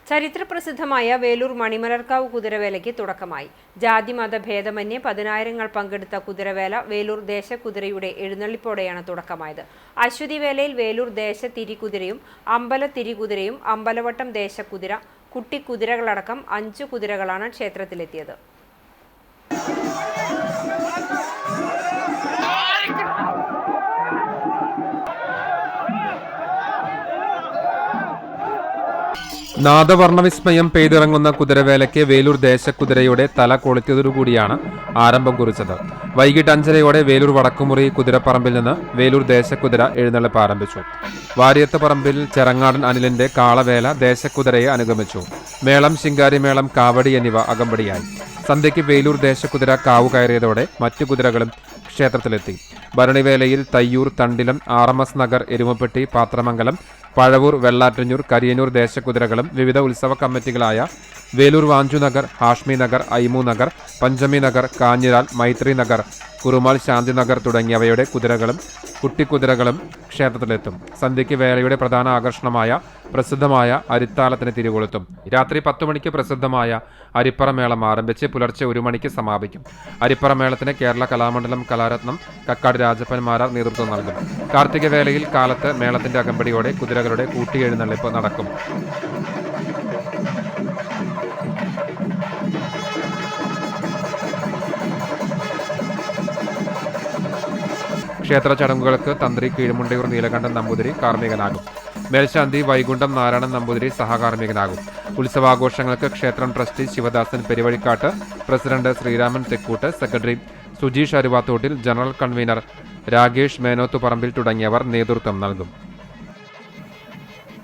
ചരിത്രപ്രസിദ്ധമായ വേലൂർ മണിമലർക്കാവ് കുതിരവേലയ്ക്ക് തുടക്കമായി. ജാതിമത ഭേദമന്യേ പതിനായിരങ്ങൾ പങ്കെടുത്ത കുതിരവേല വേലൂർ ദേശക്കുതിരയുടെ എഴുന്നള്ളിപ്പോടെയാണ് തുടക്കമായത്. അശ്വതി വേലയിൽ വേലൂർ ദേശത്തിരികുതിരയും അമ്പലത്തിരികുതിരയും അമ്പലവട്ടം ദേശക്കുതിര, കുട്ടിക്കുതിരകളടക്കം 5 കുതിരകളാണ് ക്ഷേത്രത്തിലെത്തിയത്. നാദവർണ്ണവിസ്മയം പെയ്തിറങ്ങുന്ന കുതിരവേലയ്ക്ക് വേലൂർ ദേശക്കുതിരയുടെ തല കൊളുത്തിയതോടുകൂടിയാണ് ആരംഭം കുറിച്ചത്. വൈകിട്ട് 5:30 വേലൂർ വടക്കുമുറി കുതിരപ്പറമ്പിൽ നിന്ന് വേലൂർ ദേശക്കുതിര എഴുന്നള്ളിപ്പ് ആരംഭിച്ചു. വാര്യത്ത് പറമ്പിൽ ചെറങ്ങാടൻ അനിലിന്റെ കാളവേല ദേശക്കുതിരയെ അനുഗമിച്ചു. മേളം, ശിങ്കാരിമേളം, കാവടി എന്നിവ അകമ്പടിയായി. സന്ധ്യയ്ക്ക് വേലൂർ ദേശക്കുതിര കാവു കയറിയതോടെ മറ്റു കുതിരകളും ക്ഷേത്രത്തിലെത്തി. ഭരണിവേലയിൽ തയ്യൂർ, തണ്ടിലം, RMS നഗർ, എരുമപ്പെട്ടി, പാത്രമംഗലം, പഴവൂർ, വെള്ളാറ്റഞ്ഞൂർ, കരിയന്നൂർ ദേശക്കുതിരകളും വിവിധ ഉത്സവ കമ്മിറ്റികളായ വേലൂർ വാഞ്ചു നഗർ, ഹാഷ്മി നഗർ, ഐമു നഗർ, പഞ്ചമി നഗർ, കാഞ്ഞിരാൽ, മൈത്രി നഗർ, കുറുമാൽ, ശാന്തി നഗർ തുടങ്ങിയവയുടെ കുതിരകളും കുട്ടിക്കുതിരകളും ക്ഷേത്രത്തിലെത്തും. സന്ധ്യയ്ക്ക് വേലയുടെ പ്രധാന ആകർഷണമായ പ്രസിദ്ധമായ അരിത്താലത്തിന് തിരികൊളുത്തും. രാത്രി 10 മണിക്ക് പ്രസിദ്ധമായ അരിപ്പറമേളം ആരംഭിച്ച് പുലർച്ചെ 1 മണിക്ക് സമാപിക്കും. അരിപ്പറമേളത്തിന് കേരള കലാമണ്ഡലം കലാരത്നം കക്കാട് രാജപ്പന്മാരാർ നേതൃത്വം നൽകും. കാർത്തിക വേലയിൽ കാലത്ത് മേളത്തിന്റെ അകമ്പടിയോടെ കുതിരകളുടെ കൂട്ടിയെഴുന്നള്ളിപ്പ് നടക്കും. ക്ഷേത്ര ചടങ്ങുകൾക്ക് തന്ത്രി കീഴുമുണ്ടയൂർ നീലകണ്ഠൻ നമ്പൂതിരി കാർമ്മികനാകും. മേൽശാന്തി വൈകുണ്ഠം നാരായണൻ നമ്പൂതിരി സഹകാർമ്മികനാകും. ഉത്സവാഘോഷങ്ങൾക്ക് ക്ഷേത്രം trustee Sivadasan Peruvazhikkatt, president Sreeraman Thekkoott, secretary Sujeesh Aruvathottil, general convener Rakesh Menothuparambil തുടങ്ങിയവർ നേതൃത്വം നൽകും.